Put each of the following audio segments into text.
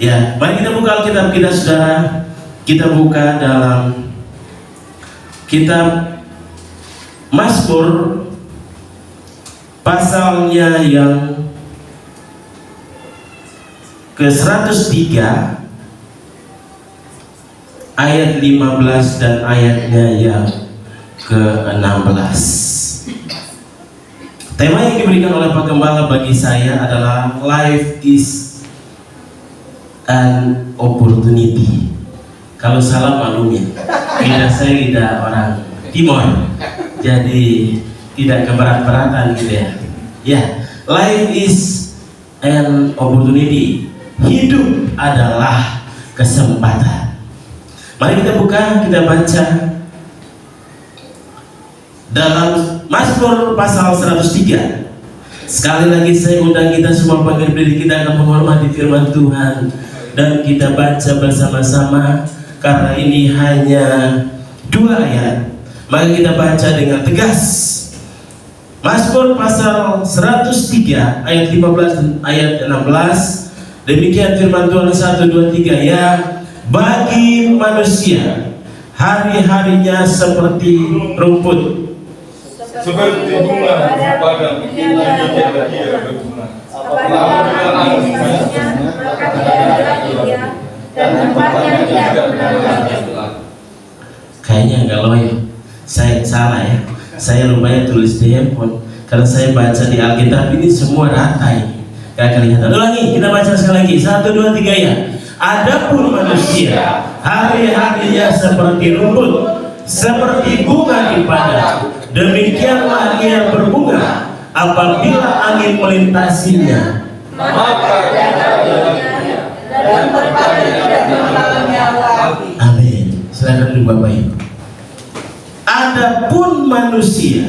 Ya, mari kita buka Alkitab kita, saudara. Kita buka dalam kitab Mazmur pasalnya yang ke-103 ayat 15 dan ayatnya yang ke-16. Tema yang diberikan oleh Pak Gembala bagi saya adalah Life is an opportunity. Kalau salah maklum ya, lidah saya lidah orang Timur, jadi tidak keberat-beratan gitu ya. Ya, life is an opportunity. Hidup adalah kesempatan. Mari kita buka, kita baca dalam Mazmur pasal 103. Sekali lagi saya undang kita semua berdiri, kita akan menghormati firman Tuhan dan kita baca bersama-sama karena ini hanya 2 ayat. Maka kita baca dengan tegas. Mazmur pasal 103 ayat 15 dan ayat 16. Demikian firman Tuhan 1, 2, 3. Ya, bagi manusia hari-harinya seperti rumput, seperti bunga pada musimnya dia berbunga. Kayaknya enggak loyo. Saya salah ya. Saya lumayan tulis di handphone. Kalau saya baca di Alkitab ini semua rata ini. Gak kelihatan. Ulangi, kita baca sekali lagi. 1, 2, 3 ya. Adapun manusia hari-harinya seperti rumput, seperti bunga di padang. Demikianlah ia berbunga apabila angin melintasinya. Maka dan berpadu tidak mengalaminya lagi. Amin. Silakan dulu Bapak Ibu. Adapun manusia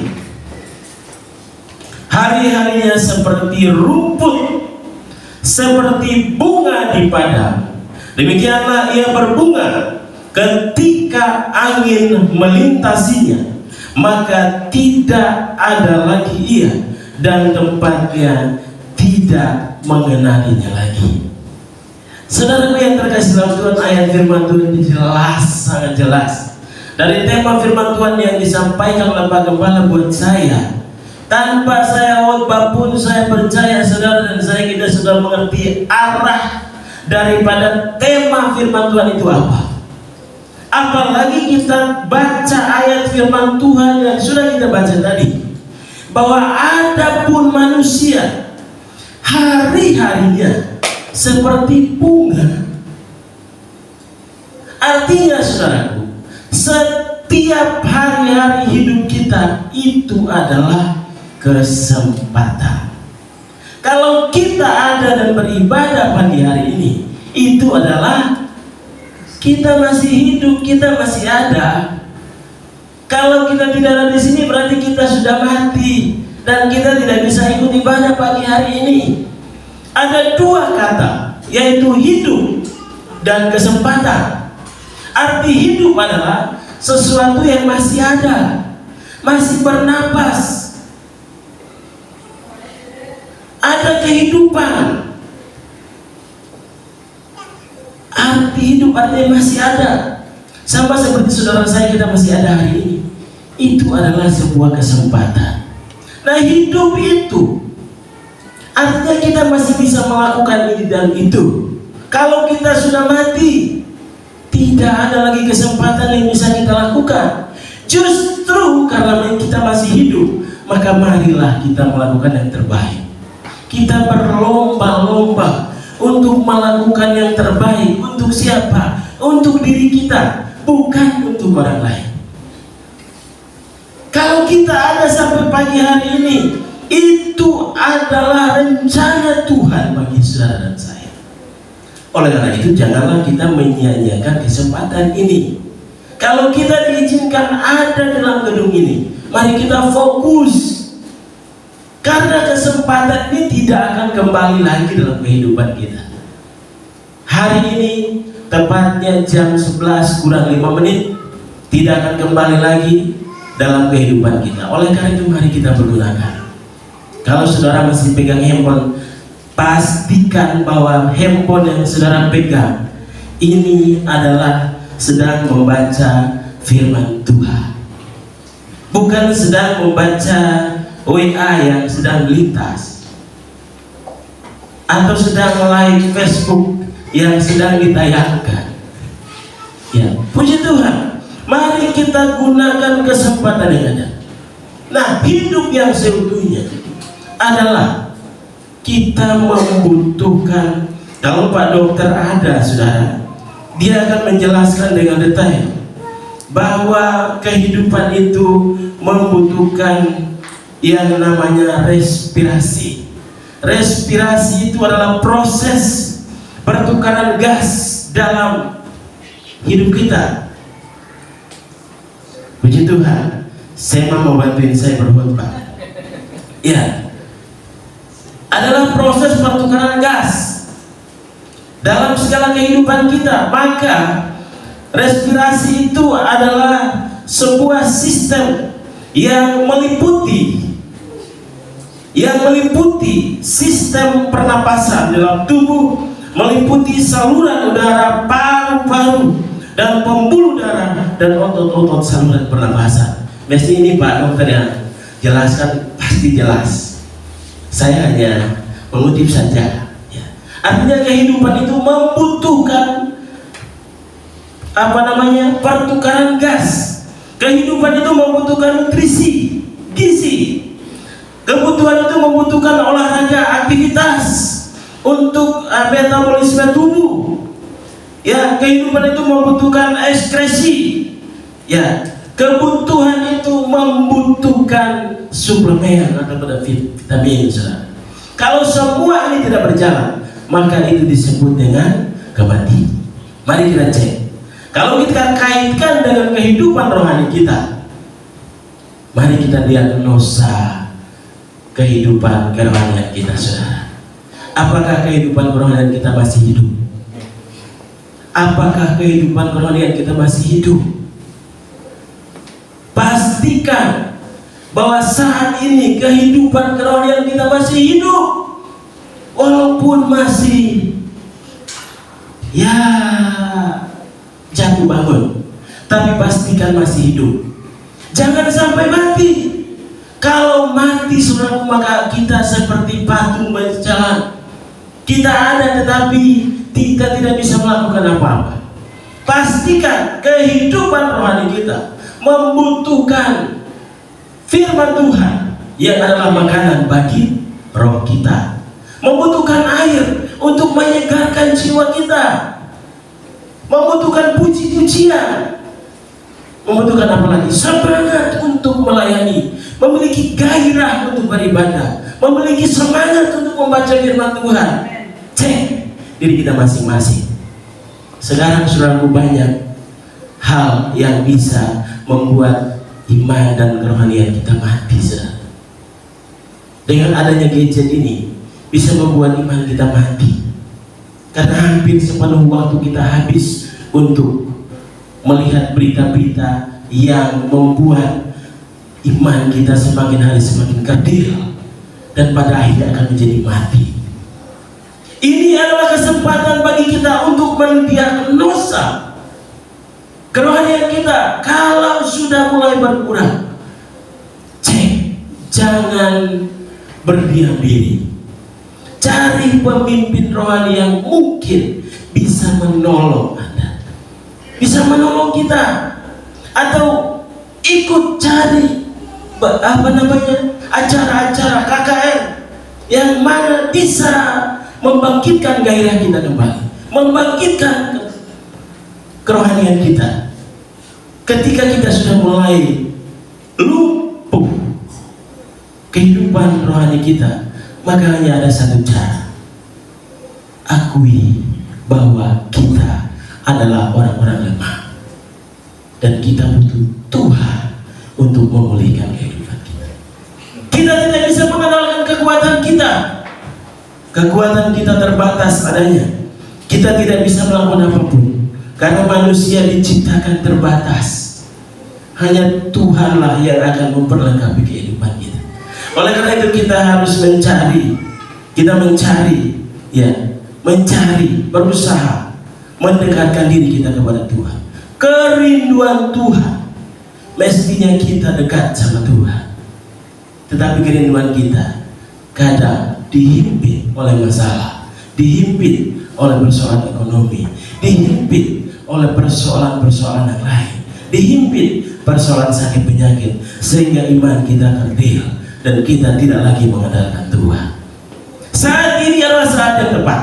hari-harinya seperti rumput, seperti bunga di padang. Demikianlah ia berbunga ketika angin melintasinya, maka tidak ada lagi ia dan tempatnya tidak mengenalinya lagi. Saudaraku yang terkasih dalam Tuhan, ayat firman Tuhan ini jelas, sangat jelas. Dari tema firman Tuhan yang disampaikan oleh Pak Gembala buat saya, tanpa saya khotbah pun saya percaya saudara dan saya kita sudah mengerti arah daripada tema firman Tuhan itu apa. Apalagi kita baca ayat firman Tuhan yang sudah kita baca tadi, bahwa adapun manusia hari-harinya seperti bunga. Artinya saudaraku, setiap hari-hari hidup kita itu adalah kesempatan. Kalau kita ada dan beribadah pagi hari ini, itu adalah kita masih hidup, kita masih ada. Kalau kita tidak ada di sini berarti kita sudah mati dan kita tidak bisa ikut ibadah pagi hari ini. Ada 2 kata, yaitu hidup dan kesempatan. Arti hidup adalah sesuatu yang masih ada, masih bernapas, ada kehidupan. Arti hidup artinya masih ada. Sama seperti saudara saya, kita masih ada hari ini. Itu adalah sebuah kesempatan. Nah, hidup itu artinya kita masih bisa melakukan ini dan itu. Kalau kita sudah mati, tidak ada lagi kesempatan yang bisa kita lakukan. Justru karena kita masih hidup, maka marilah kita melakukan yang terbaik. Kita berlomba-lomba untuk melakukan yang terbaik. Untuk siapa? Untuk diri kita, bukan untuk orang lain. Kalau kita ada sampai pagi hari ini, itu adalah rencana Tuhan bagi saudara dan saya. Oleh karena itu, janganlah kita menyia-nyiakan kesempatan ini. Kalau kita diizinkan ada dalam gedung ini, mari kita fokus. Karena kesempatan ini tidak akan kembali lagi dalam kehidupan kita. Hari ini, tepatnya jam 11 kurang 5 menit, tidak akan kembali lagi dalam kehidupan kita. Oleh karena itu, mari kita bergunakan. Kalau saudara masih pegang handphone, pastikan bahwa handphone yang saudara pegang ini adalah sedang membaca firman Tuhan, bukan sedang membaca WA yang sedang lintas atau sedang live Facebook yang sedang ditayangkan. Ya, puji Tuhan. Mari kita gunakan kesempatan yang ada. Nah, hidup yang seutuhnya adalah kita membutuhkan. Kalau Pak Dokter ada, saudara, dia akan menjelaskan dengan detail bahwa kehidupan itu membutuhkan yang namanya respirasi. Respirasi itu adalah proses pertukaran gas dalam hidup kita. Puji Tuhan. Saya mau bantuin saya berkhotbah. Ya, adalah proses pertukaran gas dalam segala kehidupan kita. Maka respirasi itu adalah sebuah sistem yang meliputi sistem pernapasan dalam tubuh, meliputi saluran udara, paru-paru, dan pembuluh darah, dan otot-otot saluran pernapasan. Mesti ini Pak Dokter yang jelaskan, pasti jelas. Saya hanya mengutip saja. Ya. Artinya kehidupan itu membutuhkan pertukaran gas. Kehidupan itu membutuhkan nutrisi, gizi. Kebutuhan itu membutuhkan olahraga, aktivitas untuk metabolisme tubuh. Ya, kehidupan itu membutuhkan ekskresi. Ya, kebutuhan itu membutuhkan suplemen atau vitamin. Kalau semua ini tidak berjalan, maka itu disebut dengan kematian. Mari kita cek. Kalau kita kaitkan dengan kehidupan rohani kita, mari kita diagnosa kehidupan kerohanian kita, saudara. Apakah kehidupan kerohanian kita masih hidup? Apakah kehidupan kerohanian kita masih hidup? Pastikan bahwa saat ini kehidupan kerohanian kita masih hidup, walaupun masih jatuh bangun, tapi pastikan masih hidup. Jangan sampai mati. Kalau mati, saudaraku, maka kita seperti patung berjalan. Kita ada tetapi kita tidak bisa melakukan apa-apa. Pastikan kehidupan rohani kita membutuhkan firman Tuhan yang adalah makanan bagi roh kita, membutuhkan air untuk menyegarkan jiwa kita, membutuhkan puji-pujian, membutuhkan apa lagi? Semangat untuk melayani, memiliki gairah untuk beribadah, memiliki semangat untuk membaca firman Tuhan. Cek diri kita masing-masing. Sekarang saudaraku, banyak hal yang bisa membuat iman dan kerohanian kita mati, saudara. Dengan adanya gadget ini bisa membuat iman kita mati, karena hampir sepenuh waktu kita habis untuk melihat berita-berita yang membuat iman kita semakin hari semakin kerdil dan pada akhirnya akan menjadi mati. Ini adalah kesempatan bagi kita untuk mendiagnosa kerohanian kita. Kalau sudah mulai berkurang, cek, jangan berdiam diri. Cari pemimpin rohani yang mungkin bisa menolong Anda, bisa menolong kita, atau ikut cari acara-acara KKR yang mana bisa membangkitkan gairah kita kembali, membangkitkan kerohanian kita. Ketika kita sudah mulai lumpuh kehidupan rohani kita, maka hanya ada satu cara: akui bahwa kita adalah orang-orang lemah dan kita butuh Tuhan untuk memulihkan kehidupan kita. Kita tidak bisa mengandalkan kekuatan kita. Kekuatan kita terbatas adanya. Kita tidak bisa melakukan apapun karena manusia diciptakan terbatas. Hanya Tuhanlah yang akan memperlengkapi kehidupan kita. Oleh karena itu kita harus mencari ya, mencari, berusaha mendekatkan diri kita kepada Tuhan. Kerinduan Tuhan, mestinya kita dekat sama Tuhan. Tetapi kerinduan kita kadang dihimpit oleh masalah, dihimpit oleh persoalan ekonomi, dihimpit oleh persoalan-persoalan yang lain, dihimpit persoalan sakit penyakit, sehingga iman kita kerdil dan kita tidak lagi mengandalkan Tuhan. Saat ini adalah saat yang tepat.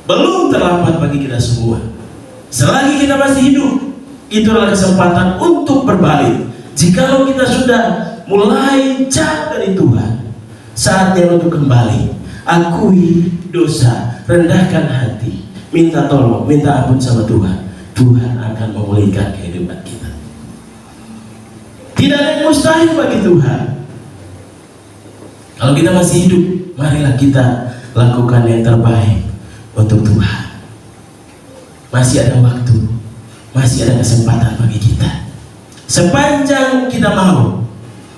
Belum terlambat bagi kita semua. Selagi kita masih hidup, itu adalah kesempatan untuk berbalik. Jikalau kita sudah mulai jauh dari Tuhan, saatnya untuk kembali. Akui dosa, rendahkan hati, minta tolong, minta ampun sama Tuhan. Tuhan akan memulihkan kehidupan kita. Tidak ada yang mustahil bagi Tuhan. Kalau kita masih hidup, marilah kita lakukan yang terbaik untuk Tuhan. Masih ada waktu, masih ada kesempatan bagi kita. Sepanjang kita mau,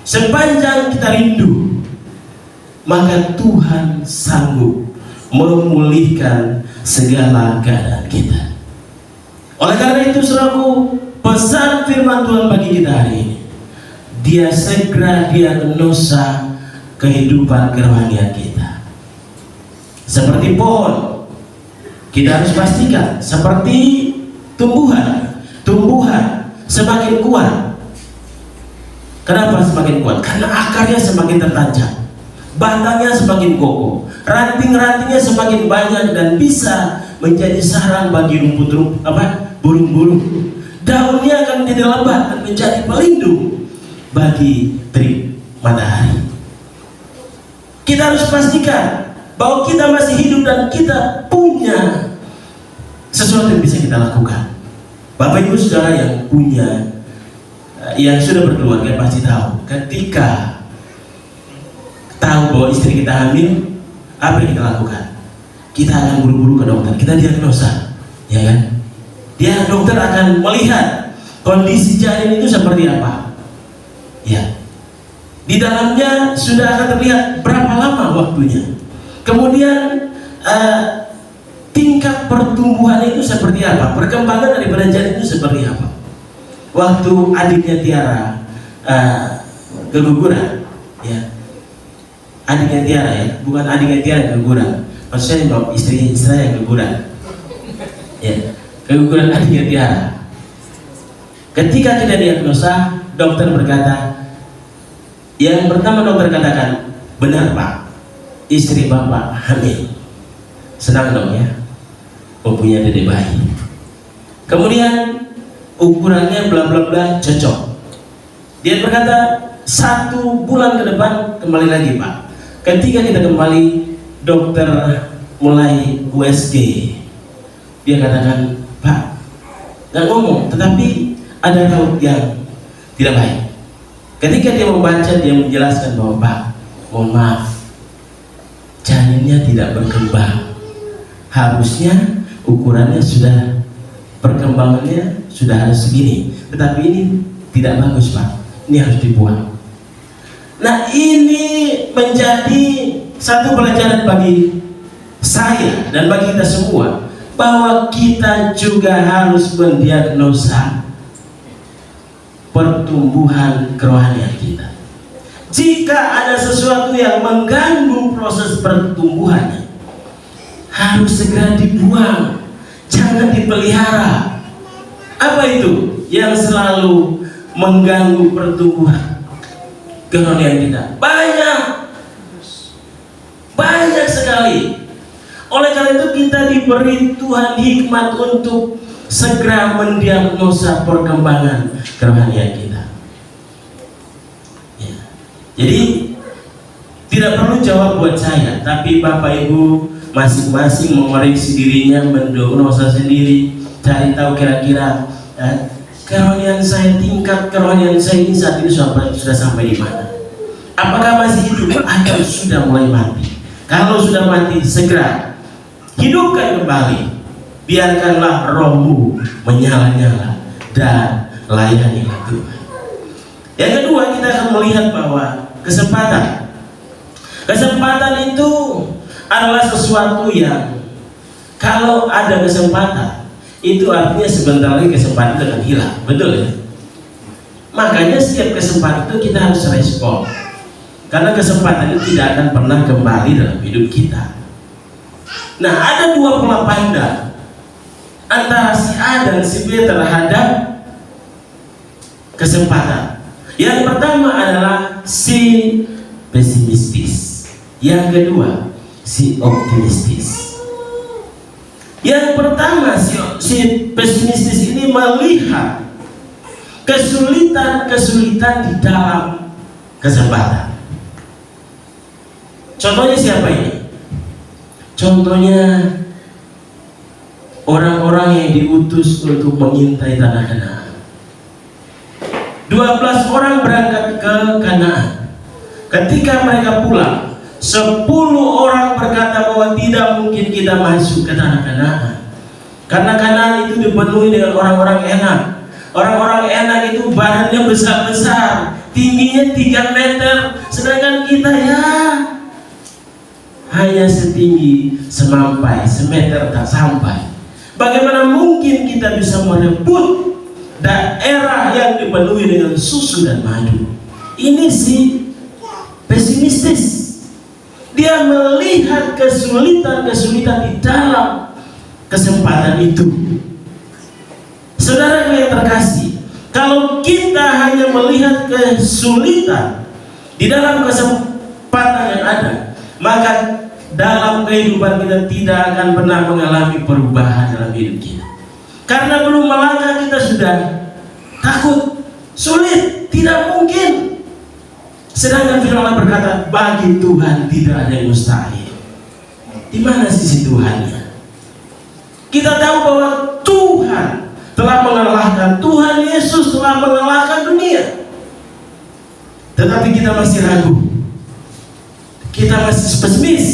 sepanjang kita rindu, maka Tuhan sanggup memulihkan segala keadaan kita. Oleh karena itu, saudaraku, pesan firman Tuhan bagi kita hari ini, Dia segera diagnosa kehidupan kerohanian kita. Seperti pohon, kita harus pastikan seperti tumbuhan semakin kuat. Kenapa semakin kuat? Karena akarnya semakin tertancap, batangnya semakin kokoh, ranting-rantingnya semakin banyak dan bisa menjadi sarang bagi burung-burung. Daunnya akan menjadi lebat dan menjadi pelindung bagi terik matahari. Kita harus pastikan bahwa kita masih hidup dan kita punya sesuatu yang bisa kita lakukan. Bapak Ibu Saudara yang yang sudah berkeluarga pasti tahu, ketika tahu bahwa istri kita hamil, apa yang kita lakukan? Kita akan buru-buru ke dokter, kita diagnosa, ya kan? Dokter akan melihat kondisi janin itu seperti apa, ya. Di dalamnya sudah akan terlihat berapa lama waktunya. Kemudian tingkat pertumbuhan itu seperti apa, perkembangan daripada janin itu seperti apa. Waktu adiknya Tiara keguguran, ya, adiknya Tiara, ya, bukan adiknya Tiara keguguran, maksudnya istri saya yang keguguran, ya, keguguran adiknya Tiara. Ketika kita diagnosa, dokter berkata, yang pertama dokter katakan, benar Pak, istri Bapak hamil. Senang dong ya, mempunyai dedek bayi. Kemudian ukurannya bla bla bla cocok. Dia berkata 1 bulan ke depan kembali lagi Pak. Ketika kita kembali, dokter mulai USG. Dia katakan, Pak, nggak ngomong, tetapi ada raut yang tidak baik. Ketika dia membaca, dia menjelaskan bahwa Pak, mohon maaf, janinnya tidak berkembang. Harusnya ukurannya sudah, perkembangannya sudah harus segini, tetapi ini tidak bagus Pak, ini harus dibuang. Nah, ini menjadi satu pelajaran bagi saya dan bagi kita semua, bahwa kita juga harus mendiagnosa pertumbuhan kerohanian kita. Jika ada sesuatu yang mengganggu proses pertumbuhannya, harus segera dibuang, jangan dipelihara. Apa itu yang selalu mengganggu pertumbuhan kerohanian kita? Banyak sekali. Oleh karena itu kita diberi Tuhan hikmat untuk segera mendiagnosa perkembangan kerohanian kita, ya. Jadi tidak perlu jawab buat saya, tapi Bapak Ibu masing-masing mengoreksi dirinya, mendiagnosa sendiri, cari tahu kira-kira kerohanian saya, tingkat kerohanian saya ini saat ini sudah sampai di mana? Apakah masih hidup atau sudah mulai mati? Kalau sudah mati, segera hidupkan kembali. Biarkanlah rohmu menyala-nyala dan layanilah Tuhan. Yang kedua, kita akan melihat bahwa kesempatan itu adalah sesuatu yang kalau ada kesempatan, itu artinya sebentar lagi kesempatan itu akan hilang, betul ya? Makanya setiap kesempatan itu kita harus respon, karena kesempatan itu tidak akan pernah kembali dalam hidup kita. Nah, ada dua pola pandang antara si A dan si B terhadap kesempatan. Yang pertama adalah si pesimistis, yang kedua si optimistis. Yang pertama si pesimistis ini melihat kesulitan di dalam kesempatan. Contohnya siapa ini? Contohnya orang-orang yang diutus untuk mengintai tanah Kanaan. 12 orang berangkat ke Kanaan. Ketika mereka pulang, 10 orang berkata bahwa tidak mungkin kita masuk ke tanah Kanaan, karena Kanaan itu dipenuhi dengan orang-orang enak. Orang-orang enak itu badannya besar-besar, tingginya 3 meter, sedangkan kita ya hanya setinggi semampai, semeter tak sampai. Bagaimana mungkin kita bisa merebut daerah yang dipenuhi dengan susu dan madu? Ini si pesimistis. Dia melihat kesulitan di dalam kesempatan itu. Saudara yang terkasih, kalau kita hanya melihat kesulitan di dalam kesempatan yang ada, maka dalam kehidupan kita tidak akan pernah mengalami perubahan dalam hidup kita. Karena belum melangkah kita sudah takut, sulit, tidak mungkin. Sedangkan firman Allah berkata, bagi Tuhan tidak ada yang mustahil. Di mana sisi Tuhannya? Kita tahu bahwa Tuhan telah mengalahkan, Tuhan Yesus telah mengalahkan dunia. Tetapi kita masih ragu, kita masih pesimis,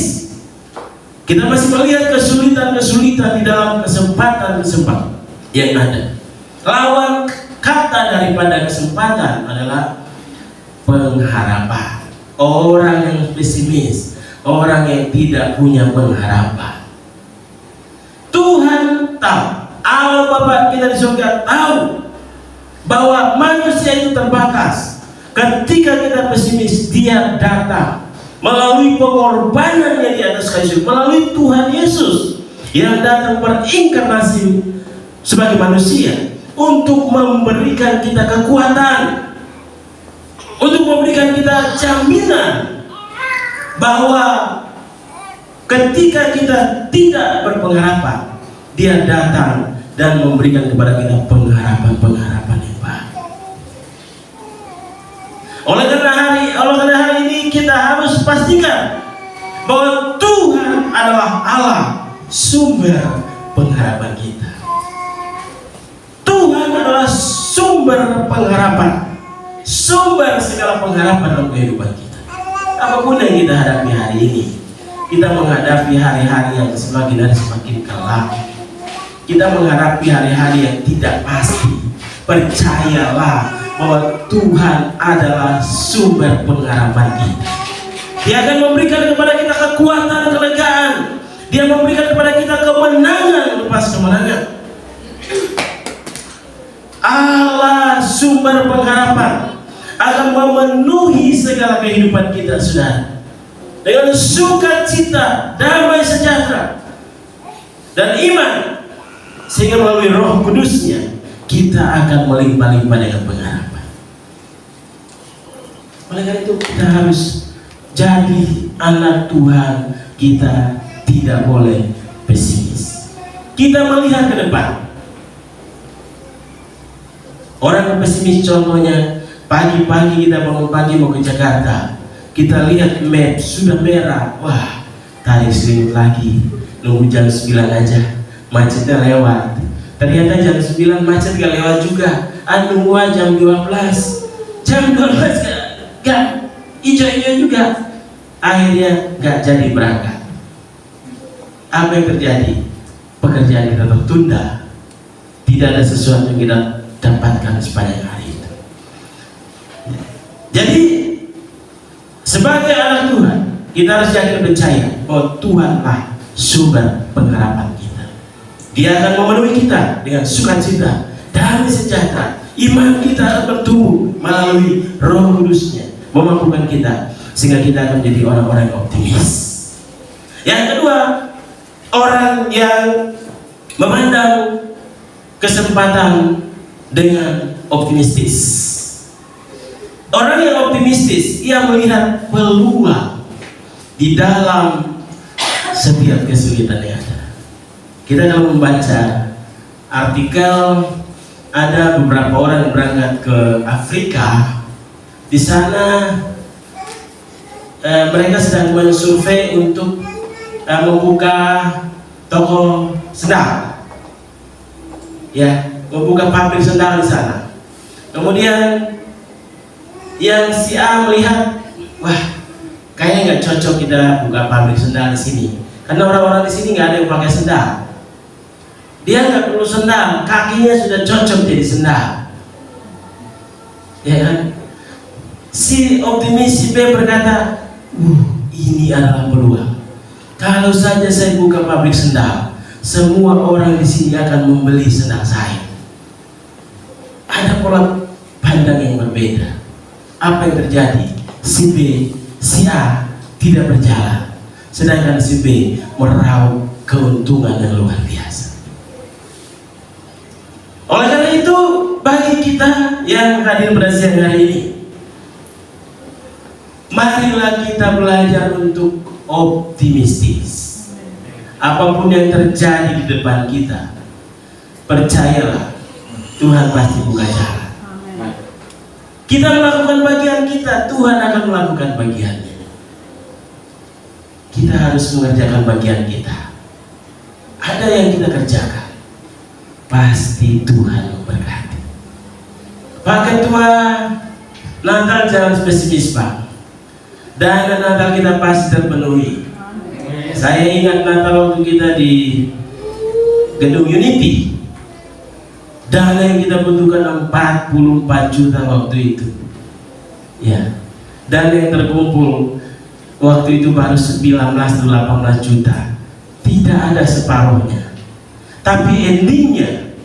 kita masih melihat kesulitan di dalam kesempatan yang ada. Lawan kata daripada kesempatan adalah pengharapan. Orang yang pesimis, orang yang tidak punya pengharapan. Tuhan tahu, Allah Bapa kita di surga tahu bahwa manusia itu terbatas. Ketika kita pesimis, Dia datang melalui pengorbanannya di atas kayu salib, melalui Tuhan Yesus yang datang berinkarnasi sebagai manusia untuk memberikan kita kekuatan, untuk memberikan kita jaminan bahwa ketika kita tidak berpengharapan, Dia datang dan memberikan kepada kita pengharapan yang baru. Oleh karena hari ini kita harus pastikan bahwa Tuhan adalah Allah, sumber pengharapan kita. Tuhan adalah sumber pengharapan, sumber segala pengharapan dalam kehidupan kita. Apapun yang kita hadapi hari ini, kita menghadapi hari-hari yang semakin hari semakin gelap. Kita menghadapi hari-hari yang tidak pasti. Percayalah bahwa Tuhan adalah sumber pengharapan kita. Dia akan memberikan kepada kita kekuatan, kelegaan. Dia memberikan kepada kita kemenangan lepas kemenangan. Allah sumber pengharapan akan memenuhi segala kehidupan kita, saudara, dengan sukacita, damai sejahtera, dan iman, sehingga melalui Roh Kudusnya kita akan melimpah-limpah dengan pengharapan. Oleh karena itu kita harus jadi anak Tuhan. Kita tidak boleh pesimis. Kita melihat ke depan. Orang pesimis contohnya, pagi-pagi kita bangun pagi mau ke Jakarta, kita lihat map sudah merah, wah tarik selimut lagi, nunggu jam 9 aja, macetnya lewat. Ternyata jam 9 macet gak lewat juga, nunggu jam 12 gak hijau-hijau juga, akhirnya gak jadi berangkat. Apa yang terjadi? Pekerjaan kita tertunda, tidak ada sesuatu yang kita dapatkan sepanjang hari itu. Jadi sebagai anak Tuhan, kita harus yakin percaya bahwa Tuhanlah sumber pengharapan kita. Dia akan memenuhi kita dengan sukacita, damai sejahtera. Iman kita akan bertumbuh melalui Roh Kudus-Nya, memampukan kita sehingga kita akan menjadi orang-orang yang optimis. Yang kedua, orang yang memandang kesempatan dengan optimistis. Orang yang optimistis, ia melihat peluang di dalam setiap kesulitan yang ada. Kita kalau membaca artikel, ada beberapa orang yang berangkat ke Afrika. Di sana mereka sedang mensurvei untuk membuka toko sendal, ya, membuka pabrik sendal di sana. Kemudian yang si A melihat, wah, kayaknya nggak cocok kita buka pabrik sendal di sini, karena orang-orang di sini nggak ada yang pakai sendal. Dia nggak perlu sendal, kakinya sudah cocok jadi sendal, ya kan? Si optimis si B berkata, ini adalah peluang. Kalau saja saya buka pabrik sendal, semua orang di sini akan membeli sendal saya. Ada pola pandang yang berbeda. Apa yang terjadi? Si B, si A tidak berjalan, sedangkan si B meraup keuntungan yang luar biasa. Oleh karena itu, bagi kita yang hadir pada siang hari ini, marilah kita belajar untuk optimistis. Apapun yang terjadi di depan kita, percayalah Tuhan pasti buka jalan. Kita melakukan bagian kita, Tuhan akan melakukan bagiannya. Kita harus mengerjakan bagian kita. Ada yang kita kerjakan, pasti Tuhan memberkati. Pak Ketua, Natal jangan spesifis Pak. Dana Natal kita pasti terpenuhi. Saya ingat Natal waktu kita di Gedung Unity, dana yang kita butuhkan 44 juta waktu itu, ya. Dana yang terkumpul waktu itu baru 19-18 juta, tidak ada separuhnya. Tapi endingnya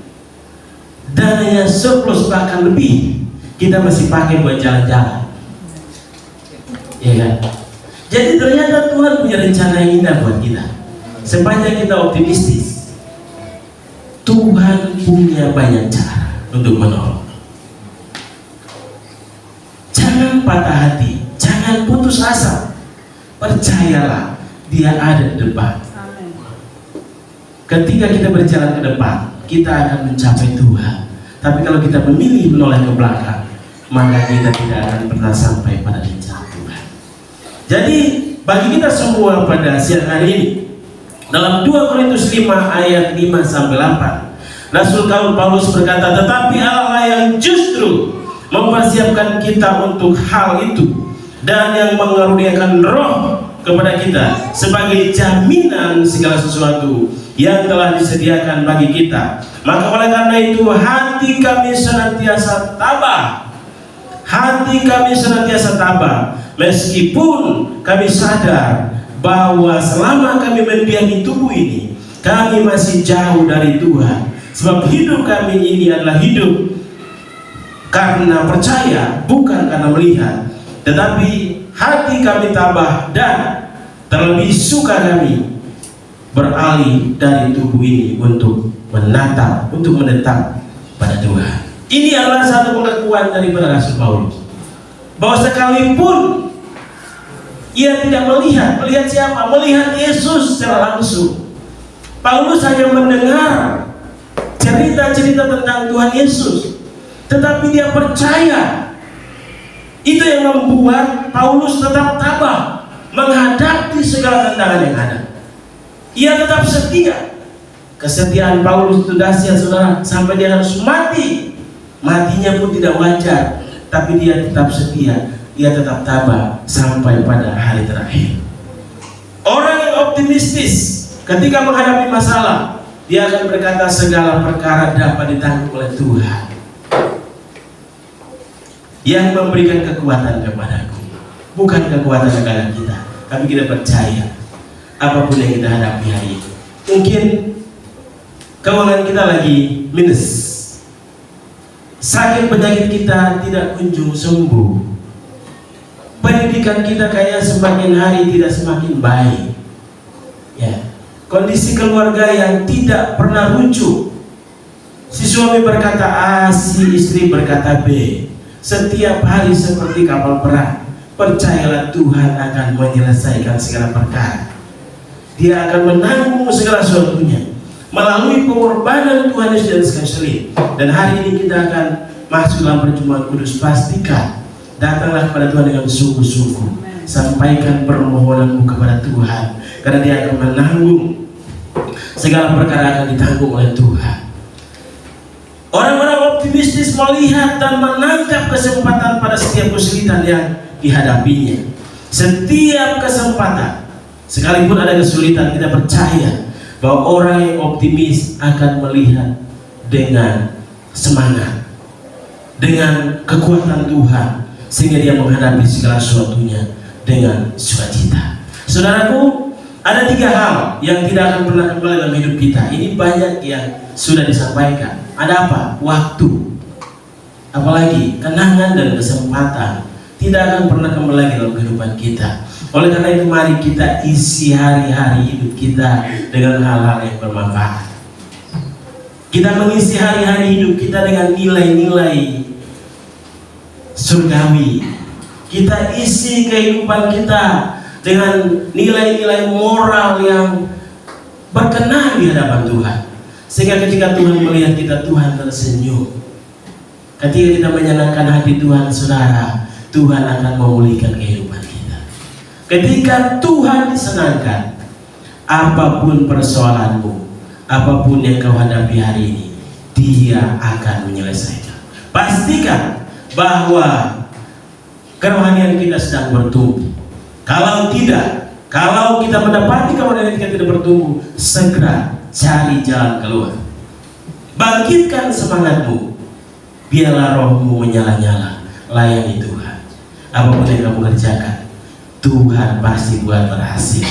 dananya surplus bahkan lebih, kita masih pakai buat jalan-jalan, ya kan? Jadi ternyata Tuhan punya rencana yang indah buat kita. Sepanjang kita optimistis, Tuhan punya banyak cara untuk menolong. Jangan patah hati, jangan putus asa. Percayalah, Dia ada di depan. Ketika kita berjalan ke depan, kita akan mencapai Tuhan. Tapi kalau kita memilih menoleh ke belakang, maka kita tidak akan pernah sampai pada rencana Tuhan. Jadi bagi kita semua pada siang hari ini, dalam 2 Korintus 5 ayat 5-8, Rasul Paulus berkata, tetapi Allah yang justru mempersiapkan kita untuk hal itu, dan yang mengaruniakan Roh kepada kita sebagai jaminan segala sesuatu yang telah disediakan bagi kita. Maka oleh karena itu hati kami senantiasa tabah. Hati kami senantiasa tabah, meskipun kami sadar bahwa selama kami mendiami tubuh ini, kami masih jauh dari Tuhan. Sebab hidup kami ini adalah hidup karena percaya, bukan karena melihat. Tetapi hati kami tabah, dan terlebih suka kami beralih dari tubuh ini untuk menatap, untuk menetap pada Tuhan. Ini adalah satu pengakuan daripada Rasul Paulus, bahwa sekalipun ia tidak melihat siapa? Melihat Yesus secara langsung. Paulus hanya mendengar cerita-cerita tentang Tuhan Yesus, tetapi dia percaya. Itu yang membuat Paulus tetap tabah menghadapi segala tantangan yang ada. Ia tetap setia. Kesetiaan Paulus itu dahsyat, saudara, sampai dia harus mati. Matinya pun tidak wajar, tapi dia tetap setia. Dia tetap tabah sampai pada hari terakhir. Orang yang optimistis ketika menghadapi masalah, dia akan berkata, segala perkara dapat ditanggung oleh Tuhan yang memberikan kekuatan kepadaku. Bukan kekuatan negara kita, tapi kita percaya apapun yang kita hadapi hari ini. Mungkin keuangan kita lagi minus, sakit penyakit kita tidak kunjung sembuh, pendidikan kita kayak semakin hari tidak semakin baik, ya, kondisi keluarga yang tidak pernah rujuk. Si suami berkata A, si istri berkata B, setiap hari seperti kapal perang. Percayalah Tuhan akan menyelesaikan segala perkara. Dia akan menanggung segala sesuatunya melalui pengorbanan Tuhan Yesus sekali. Dan hari ini kita akan masuk dalam perjumpaan kudus. Pastikan datanglah kepada Tuhan dengan sungguh-sungguh. Sampaikan permohonanmu kepada Tuhan, karena Dia akan menanggung segala perkara, akan ditanggung oleh Tuhan. Orang-orang optimistis melihat dan menangkap kesempatan pada setiap kesulitan yang dihadapinya. Setiap kesempatan, sekalipun ada kesulitan, kita percaya bahwa orang yang optimis akan melihat dengan semangat, dengan kekuatan Tuhan, sehingga dia menghadapi segala sesuatunya dengan sukacita. Saudaraku, ada 3 hal yang tidak akan pernah kembali dalam hidup kita. Ini banyak yang sudah disampaikan. Ada apa? Waktu, apalagi kenangan dan kesempatan tidak akan pernah kembali lagi dalam kehidupan kita. Oleh karena itu, mari kita isi hari-hari hidup kita dengan hal-hal yang bermanfaat. Kita mengisi hari-hari hidup kita dengan nilai-nilai surgawi. Kita isi kehidupan kita dengan nilai-nilai moral yang berkenan di hadapan Tuhan, sehingga ketika Tuhan melihat kita, Tuhan tersenyum. Ketika kita menyenangkan hati Tuhan, saudara, Tuhan akan memulihkan kehidupan kita. Ketika Tuhan disenangkan, apapun persoalanmu, apapun yang kau hadapi hari ini, Dia akan menyelesaikan. Pastikan bahwa kerohanian kita sedang bertumbuh. Kalau tidak, kalau kita mendapati kerohanian kita tidak bertumbuh, segera cari jalan keluar. Bangkitkan semangatmu, biarlah rohmu menyala-nyala, layani Tuhan. Apapun yang kamu kerjakan, Tuhan pasti buat berhasil.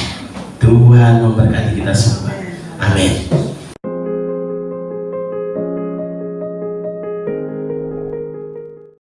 Tuhan memberkati kita semua. Amin.